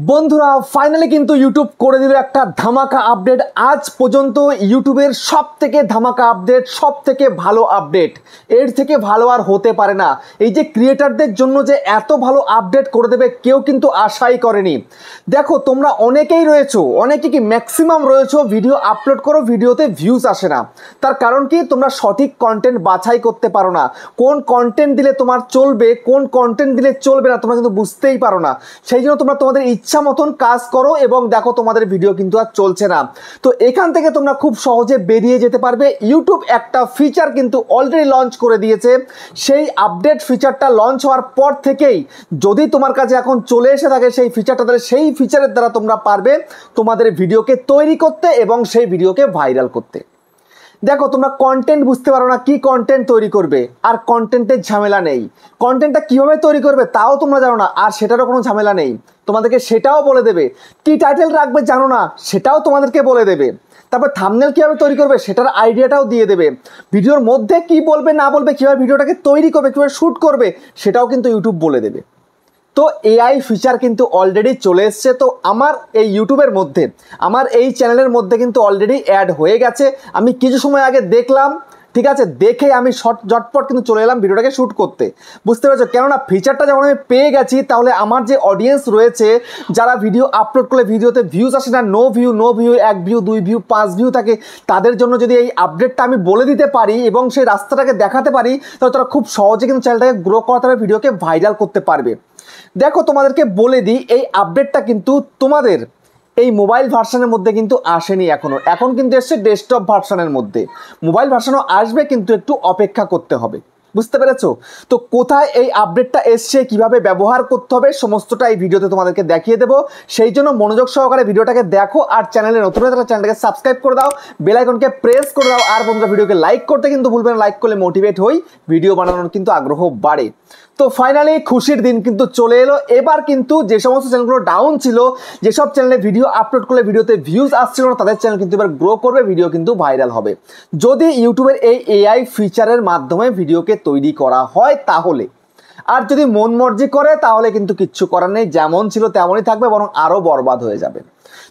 বন্ধুরা ফাইনালি কিন্তু ইউটিউব করে দিল একটা ধামাকা আপডেট। আজ পর্যন্ত ইউটিউবের সব থেকে ধামাকা আপডেট, সব থেকে ভালো আপডেট, এর থেকে ভালো আর হতে পারে না। এই যে ক্রিয়েটারদের জন্য যে এত ভালো আপডেট করে দেবে কেউ কিন্তু আশাই করেনি। দেখো তোমরা অনেকেই রয়েছো, অনেকে কি ম্যাক্সিমাম রয়েছো ভিডিও আপলোড করো, ভিডিওতে ভিউজ আসে না। তার কারণ কি, তোমরা সঠিক কন্টেন্ট বাছাই করতে পারো না। কোন কন্টেন্ট দিলে তোমার চলবে, কোন কন্টেন্ট দিলে চলবে না তোমরা কিন্তু বুঝতেই পারো না। সেই জন্য তোমরা তোমাদের ইচ্ছা মতন কাজ করো এবং দেখো তোমাদের ভিডিও কিন্তু আর চলছে না। তো এখান থেকে তোমরা খুব সহজে বেরিয়ে যেতে পারবে। ইউটিউব একটা ফিচার কিন্তু অলরেডি লঞ্চ করে দিয়েছে। সেই আপডেট ফিচারটা লঞ্চ হওয়ার পর থেকেই যদি তোমার কাছে এখন চলে এসে থাকে সেই ফিচারটা, তাহলে সেই ফিচারের দ্বারা তোমরা পারবে তোমাদের ভিডিওকে তৈরি করতে এবং সেই ভিডিওকে ভাইরাল করতে। দেখো তোমরা কন্টেন্ট বুঝতে পারো না কি কন্টেন্ট তৈরি করবে, আর কন্টেন্টের ঝামেলা নেই। কন্টেন্টটা কিভাবে তৈরি করবে তাও তোমরা জানো না, আর সেটারও কোনো ঝামেলা নেই। তোমাদেরকে সেটাও বলে দেবে। কি টাইটেল রাখবে জানো না, সেটাও তোমাদেরকে বলে দেবে। তারপর থাম্বনেল কিভাবে তৈরি করবে সেটার আইডিয়াটাও দিয়ে দেবে। ভিডিওর মধ্যে কি বলবে না বলবে, কিভাবে ভিডিওটাকে তৈরি করবে, কিভাবে শ্যুট করবে সেটাও কিন্তু ইউটিউব বলে দেবে। তো এআই ফিচার কিন্তু অলরেডি চলে এসছে। তো আমার এই ইউটিউবের মধ্যে, আমার এই চ্যানেলের মধ্যে কিন্তু অলরেডি অ্যাড হয়ে গেছে। আমি কিছু সময় আগে দেখলাম, ঠিক আছে, দেখে আমি ঝটপট কিন্তু চলে এলাম ভিডিওটাকে শ্যুট করতে। বুঝতে পারছো, কেননা ফিচারটা যখন আমি পেয়ে গেছি তাহলে আমার যে অডিয়েন্স রয়েছে, যারা ভিডিও আপলোড করলে ভিডিওতে ভিউজ আসে না, no view, 1 view, 2 view, 5 view থাকে, তাদের জন্য যদি এই আপডেটটা আমি বলে দিতে পারি এবং সেই রাস্তাটাকে দেখাতে পারি, তাহলে তারা খুব সহজে কিন্তু চ্যানেলটাকে গ্রো করাতে পারবে, ভিডিওকে ভাইরাল করতে পারবে। দেখো তোমাদেরকে বলে দিই, এই আপডেটটা কিন্তু তোমাদের এই মোবাইল ভার্সনের মধ্যে কিন্তু আসেনি এখনো। এখন কিন্তু এসছে ডেস্কটপ ভার্সনের মধ্যে। মোবাইল ভার্সনও আসবে, কিন্তু একটু অপেক্ষা করতে হবে। বুঝতে পেরেছো? তো কোথায় এই আপডেটটা এসছে, কিভাবে ব্যবহার করতে হবে, সমস্তটা এই ভিডিওতে তোমাদেরকে দেখিয়ে দেবো। সেই জন্য মনোযোগ সহকারে ভিডিওটাকে দেখো, আর চ্যানেলে নতুন হয়ে থাকলে চ্যানেলটাকে সাবস্ক্রাইব করে দাও, বেল আইকনকে প্রেস করে দাও, আর বন্ধুরা ভিডিওকে লাইক করতে কিন্তু ভুলবে না। লাইক করলে মোটিভেট হই, ভিডিও বানানোর কিন্তু আগ্রহ বাড়ে। তো ফাইনালি খুশির দিন কিন্তু চলে এলো। এবার কিন্তু যে সমস্ত চ্যানেলগুলো ডাউন ছিল, যেসব চ্যানেলে ভিডিও আপলোড করলে ভিডিওতে ভিউজ আসছিল না, তাদের চ্যানেল কিন্তু এবার গ্রো করবে, ভিডিও কিন্তু ভাইরাল হবে। যদি ইউটিউবের এই এআই ফিচারের মাধ্যমে ভিডিওকে তৈরি করা হয় তাহলে। আর যদি মন মর্জি করে তাহলে কিন্তু কিচ্ছু করার নেই, যেমন ছিল তেমনই থাকবে, বরং আরও বরবাদ হয়ে যাবে।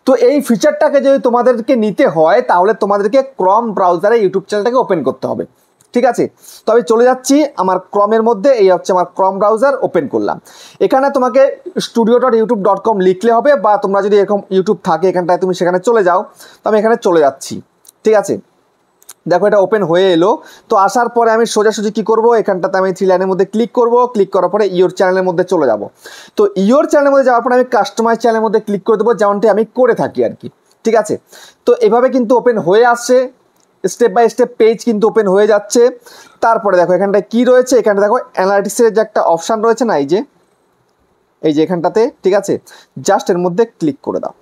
তো এই ফিচারটাকে যদি তোমাদেরকে নিতে হয় তাহলে তোমাদেরকে ক্রম ব্রাউজারে ইউটিউব চ্যানেলটাকে ওপেন করতে হবে। ঠিক আছে, তো আমি চলে যাচ্ছি আমার ক্রমের মধ্যে। এই হচ্ছে আমার ক্রম ব্রাউজার, ওপেন করলাম। এখানে তোমাকে studio.youtube.com লিখলে হবে, বা তোমরা যদি এরকম ইউটিউব থাকে এখানটায় তুমি সেখানে চলে যাও। তো আমি এখানে চলে যাচ্ছি। ঠিক আছে, দেখো এটা ওপেন হয়ে এলো। তো আসার পরে আমি সোজাসুজি কী করবো, এখানটাতে আমি 3 লাইনের মধ্যে ক্লিক করব। ক্লিক করার পরে ইয়োর চ্যানেলের মধ্যে চলে যাব। তো ইয়োর চ্যানেলের মধ্যে যাওয়ার পরে আমি কাস্টমাইজ চ্যানেলের মধ্যে ক্লিক করে দেবো, যেমনটি আমি করে থাকি আর কি। ঠিক আছে, তো এভাবে কিন্তু ওপেন হয়ে আসছে, স্টেপ বাই স্টেপ পেজ কিন্তু ওপেন হয়ে যাচ্ছে। তারপরে দেখো এখানটায় কি রয়েছে, এখানটা দেখো অ্যানালিটিক্সের যে একটা অপশান রয়েছে না, এই যে এখানটাতে, ঠিক আছে, জাস্ট এর মধ্যে ক্লিক করে দাও।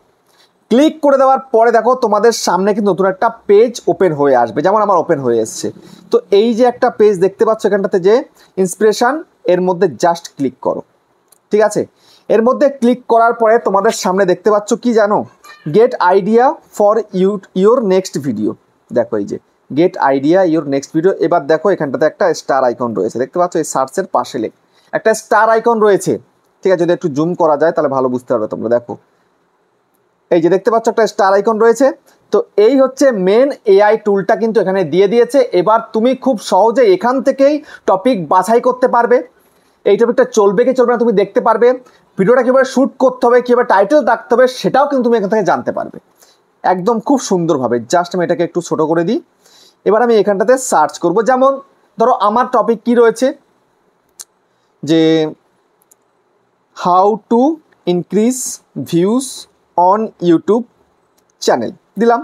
ক্লিক করে দেওয়ার পরে দেখো তোমাদের সামনে কিন্তু নতুন একটা পেজ ওপেন হয়ে আসবে, যেমন আমার ওপেন হয়ে এসছে। তো এই যে একটা পেজ দেখতে পাচ্ছ এখানটাতে, যে ইন্সপিরেশন, এর মধ্যে জাস্ট ক্লিক করো। ঠিক আছে, এর মধ্যে ক্লিক করার পরে তোমাদের সামনে দেখতে পাচ্ছ কি জানো, get idea for your next video. দেখো এই যে get idea your next video. এবার দেখো এখানটাতে একটা স্টার আইকন রয়েছে, দেখতে পাচ্ছ এই সার্চের পাশে একটা স্টার আইকন রয়েছে। ঠিক আছে, যদি একটু জুম করা যায় তাহলে ভালো বুঝতে পারবে তোমরা। দেখো এই যে দেখতে পাচ্ছ একটা স্টার আইকন রয়েছে। তো এই হচ্ছে মেন এআই টুলটা কিন্তু এখানে দিয়ে দিয়েছে। এবার তুমি খুব সহজে এখান থেকেই টপিক বাছাই করতে পারবে। এই টপিকটা চলবে কি চলবে না তুমি দেখতে পারবে। ভিডিওটা কীভাবে শ্যুট করতে হবে, কীভাবে টাইটেল রাখতে হবে সেটাও কিন্তু তুমি এখান থেকে জানতে পারবে একদম খুব সুন্দরভাবে। জাস্ট আমি এটাকে একটু ছোটো করে দিই। এবার আমি এখানটাতে সার্চ করব, যেমন ধরো আমার টপিক কি রয়েছে, যে how to increase views on YouTube channel দিলাম।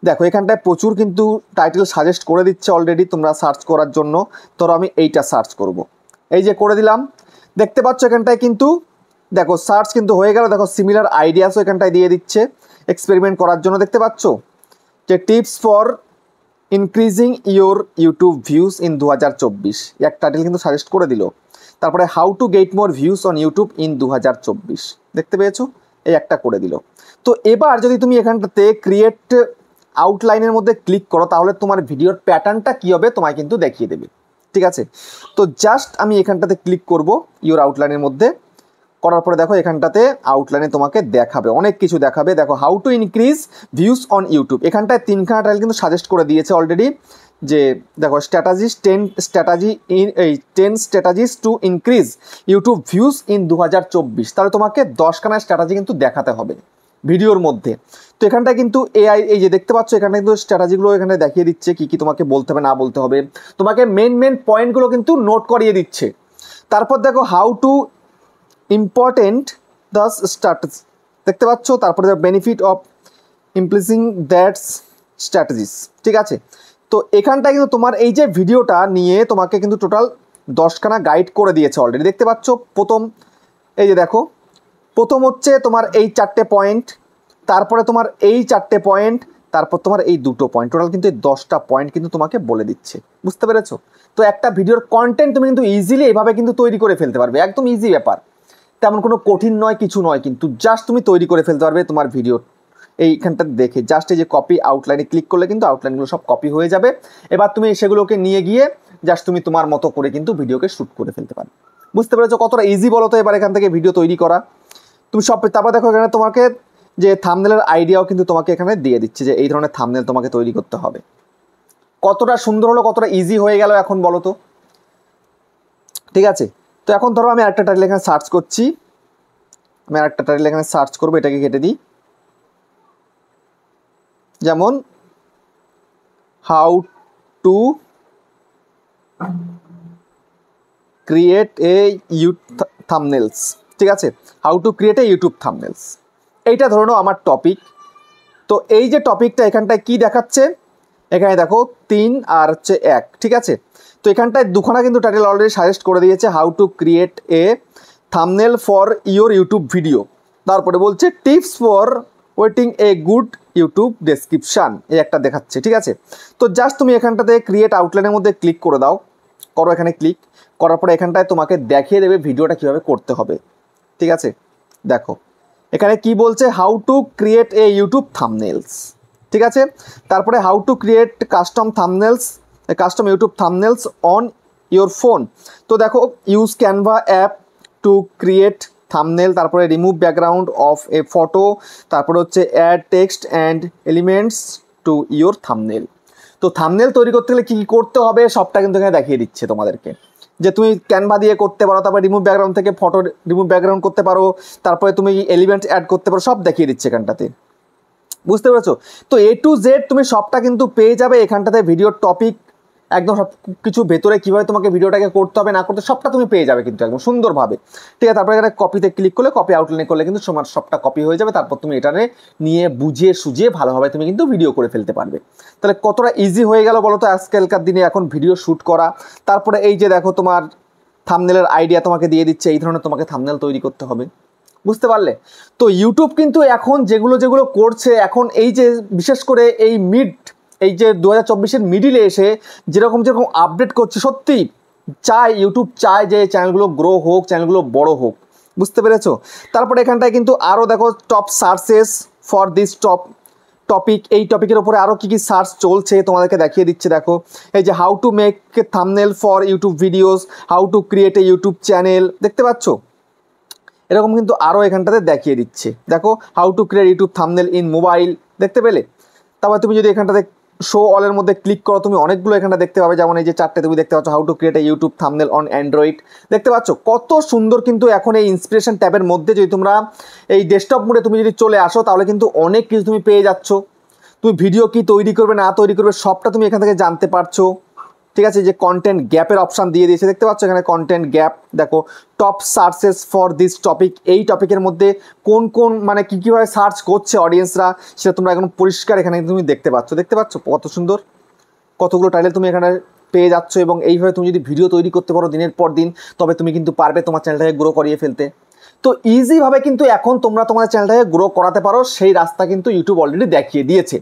দেখো এখানটায় প্রচুর কিন্তু টাইটেল সাজেস্ট করে দিচ্ছে অলরেডি তোমরা সার্চ করার জন্য। ধরো আমি এইটা সার্চ করব, এই যে করে দিলাম। দেখতে পাচ্ছ এখানটায় কিন্তু দেখো সার্চ কিন্তু হয়ে গেল। দেখো সিমিলার আইডিয়াসও এখানটায় দিয়ে দিচ্ছে এক্সপেরিমেন্ট করার জন্য। দেখতে পাচ্ছ যে tips for increasing your YouTube views in 2024, এক টাইটেল কিন্তু সাজেস্ট করে দিল। তারপরে how to get more views on YouTube in 2024, দেখতে পেয়েছো, এই একটা করে দিল। তো এবার যদি তুমি এখানটাতে ক্রিয়েট আউটলাইনের মধ্যে ক্লিক করো তাহলে তোমার ভিডিওর প্যাটার্নটা কী হবে তোমায় কিন্তু দেখিয়ে দেবে। ঠিক আছে, তো জাস্ট আমি এখানটাতে ক্লিক করব ইওর আউটলাইনের মধ্যে। করার পরে দেখো এখানটাতে আউটলাইনে তোমাকে দেখাবে, অনেক কিছু দেখাবে। দেখো how to increase views on YouTube, এখানটায় 3খানা টাইটেল কিন্তু সাজেস্ট করে দিয়েছে অলরেডি, যে দেখো strategies 10 strategies to increase YouTube views in 2024। তাহলে তোমাকে 10খানা স্ট্র্যাটাজি কিন্তু দেখাতে হবে ভিডিওর মধ্যে। তো এখানটায় কিন্তু এআই, এই যে দেখতে পাচ্ছ এখানে কিন্তু স্ট্র্যাটাজিগুলো এখানে দেখিয়ে দিচ্ছে কি কি তোমাকে বলতে হবে না বলতে হবে, তোমাকে মেন পয়েন্টগুলো কিন্তু নোট করিয়ে দিচ্ছে। তারপর দেখো how to important the strategy, দেখতে পাচ্ছ। তারপরে বেনিফিট অফ ইমপ্লিসিং দ্যাটস স্ট্র্যাটেজিস, ঠিক আছে। তো এখানটায় কিন্তু তোমার এই যে ভিডিওটা নিয়ে তোমাকে কিন্তু টোটাল 10খানা গাইড করে দিয়েছে অলরেডি, দেখতে পাচ্ছ। প্রথম এই যে দেখো, প্রথম হচ্ছে তোমার এই 4টে পয়েন্ট, তারপরে তোমার এই 4টে পয়েন্ট, তারপর তোমার এই 2টো পয়েন্ট, টোটাল কিন্তু এই 10টা পয়েন্ট কিন্তু তোমাকে বলে দিচ্ছে, বুঝতে পেরেছো? তো একটা ভিডিওর কন্টেন্ট তুমি কিন্তু ইজিলি এভাবে কিন্তু তৈরি করে ফেলতে পারবে, একদম ইজি ব্যাপার, তেমন কোনো কঠিন নয়, কিছু নয়, কিন্তু জাস্ট তুমি তৈরি করে ফেলতে পারবে তোমার ভিডিও এইখানটা দেখে। জাস্ট এই যে কপি আউটলাইনে ক্লিক করলে কিন্তু আউটলাইনগুলো সব কপি হয়ে যাবে। এবার তুমি সেগুলোকে নিয়ে গিয়ে জাস্ট তুমি তোমার মতো করে কিন্তু ভিডিওকে শ্যুট করে ফেলতে পারবে, বুঝতে পেরেছো কতটা ইজি বলো তো এবার এখান থেকে ভিডিও তৈরি করা তুমি সব। তারপর দেখো এখানে তোমাকে যে থাম্বনেলের আইডিয়াও কিন্তু তোমাকে এখানে দিয়ে দিচ্ছে, যে এই ধরনের থাম্বনেল তোমাকে তৈরি করতে হবে। কতটা সুন্দর হলো, কতটা ইজি হয়ে গেল এখন বলো তো, ঠিক আছে। তো এখন ধরো আমি আরেকটা টাইটেল এখানে সার্চ করছি, আমি আরেকটা টাইটেল এখানে সার্চ করবো, এটাকে কেটে দিই, যেমন how to create a thumbnails, ঠিক আছে, how to create a YouTube thumbnails, এইটা ধরে নাও আমার টপিক। তো এই যে টপিকটা এখানটায় কি দেখাচ্ছে, এখানে দেখো 3 আর হচ্ছে 1, ঠিক আছে। তো এখানটায় 2খানা কিন্তু টাইটেল অলরেডি সাজেস্ট করে দিয়েছে, how to create A thumbnail for your YouTube video, তারপরে বলছে tips for waiting a good YouTube description, এই একটা দেখাচ্ছে, ঠিক আছে। তো জাস্ট তুমি এখানটাতে ক্রিয়েট আউটলাইনের মধ্যে ক্লিক করে দাও, করো এখানে ক্লিক করার পরে এখানটায় তোমাকে দেখিয়ে দেবে ভিডিওটা কীভাবে করতে হবে, ঠিক আছে। দেখো এখানে কি বলছে, how to create a YouTube thumbnails, ঠিক আছে। তারপরে how to create custom YouTube thumbnails on your phone. তো দেখো use Canva app to create thumbnail, তারপরে remove background of a photo, তারপরে হচ্ছে add text and elements to your thumbnail. তো thumbnail তৈরি করতে গেলে কী কী করতে হবে সবটা কিন্তু এখানে দেখিয়ে দিচ্ছে তোমাদেরকে, যে তুমি ক্যানভা দিয়ে করতে পারো, তারপরে রিমুভ ব্যাকগ্রাউন্ড থেকে ফটো রিমুভ ব্যাকগ্রাউন্ড করতে পারো, তারপরে তুমি এলিমেন্ট অ্যাড করতে পারো, সব দেখিয়ে দিচ্ছে এখানটাতে, বুঝতে পেরেছো? তো A to Z তুমি সবটা কিন্তু পেয়ে যাবে এখানটাতে, ভিডিওর টপিক একদম সব কিছু ভেতরে কীভাবে তোমাকে ভিডিওটাকে করতে হবে না করতে সবটা তুমি পেয়ে যাবে কিন্তু একদম সুন্দরভাবে, ঠিক আছে। তারপরে এখানে কপিতে ক্লিক করলে কপি আউটলাইনে করলে কিন্তু তোমার সবটা কপি হয়ে যাবে, তারপর তুমি এটা নিয়ে বুঝিয়ে সুঝিয়ে ভালোভাবে তুমি কিন্তু ভিডিও করে ফেলতে পারবে। তাহলে কতটা ইজি হয়ে গেল বলো তো আজকালকার দিনে এখন ভিডিও শ্যুট করা। তারপরে এই যে দেখো তোমার থাম্বনেলের আইডিয়া তোমাকে দিয়ে দিচ্ছে, এই ধরনের তোমাকে থাম্বনেল তৈরি করতে হবে, বুঝতে পারলে? তো ইউটিউব কিন্তু এখন যেগুলো করছে, এখন এই যে বিশেষ করে এই যে 2024-এর মিডিলে এসে যেরকম আপডেট করছে, সত্যি ইউটিউব চায় যে চ্যানেলগুলো গ্রো হোক, চ্যানেলগুলো বড় হোক, বুঝতে পেরেছো? তারপরে এখানটায় কিন্তু আরও দেখো top searches for this topic, এই টপিকের ওপরে আরও কী কী সার্চ চলছে তোমাদেরকে দেখিয়ে দিচ্ছে। দেখো এই যে how to make thumbnail for YouTube videos, how to create a YouTube channel, দেখতে পাচ্ছ এরকম কিন্তু আরও এখানটাতে দেখিয়ে দিচ্ছে। দেখো how to create YouTube thumbnail in mobile, দেখতে পেলে? তারপর তুমি যদি এখানটাতে শো অলের মধ্যে ক্লিক করো তুমি অনেকগুলো এখানটা দেখতে পাবে, যেমন এই যে 4টে তুমি দেখতে পাচ্ছ, how to create a YouTube thumbnail on Android, দেখতে পাচ্ছ কত সুন্দর। কিন্তু এখন এই ইন্সপিরেশন ট্যাবের মধ্যে যদি তোমরা এই ডেস্কটপ মোডে তুমি যদি চলে আসো তাহলে কিন্তু অনেক কিছু তুমি পেয়ে যাচ্ছ। তুমি ভিডিও কি তৈরি করবে না তৈরি করবে সবটা তুমি এখান থেকে জানতে পারছো, ঠিক আছে। যে কন্টেন্ট গ্যাপের অপশান দিয়ে দিয়েছে, দেখতে পাচ্ছ এখানে কন্টেন্ট গ্যাপ। দেখো top searches for this topic, এই টপিকের মধ্যে কোন মানে কীভাবে সার্চ করছে অডিয়েন্সরা সেটা তোমরা এখন পরিষ্কার এখানে তুমি দেখতে পাচ্ছ কত সুন্দর কতগুলো টাইটেল তুমি এখানে পেয়ে যাচ্ছ। এবং এইভাবে তুমি যদি ভিডিও তৈরি করতে পারো দিনের পর দিন, তবে তুমি কিন্তু পারবে তোমার চ্যানেলটাকে গ্রো করিয়ে ফেলতে। তো ইজিভাবে কিন্তু এখন তোমরা তোমাদের চ্যানেলটাকে গ্রো করাতে পারো, সেই রাস্তা কিন্তু ইউটিউব অলরেডি দেখিয়ে দিয়েছে।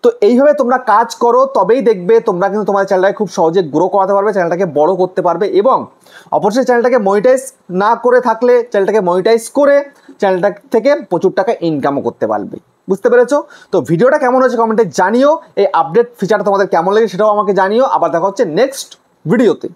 তো এইভাবে তোমরা কাজ করো, তবেই দেখবে তোমরা কিন্তু তোমার চ্যানেলটাকে খুব সহজে গ্রো করাতে পারবে, চ্যানেলটাকে বড় করতে পারবে। এবং অবশ্যই চ্যানেলটাকে মনিটাইজ না করে থাকলে চ্যানেলটাকে মনিটাইজ করে চ্যানেলটা থেকে প্রচুর টাকা ইনকামও করতে পারবে, বুঝতে পেরেছো? তো ভিডিওটা কেমন হয়েছে কমেন্টে জানিও, এই আপডেট ফিচারটা তোমাদের কেমন লাগে সেটাও আমাকে জানিও। আবার দেখা হচ্ছে নেক্সট ভিডিওতে।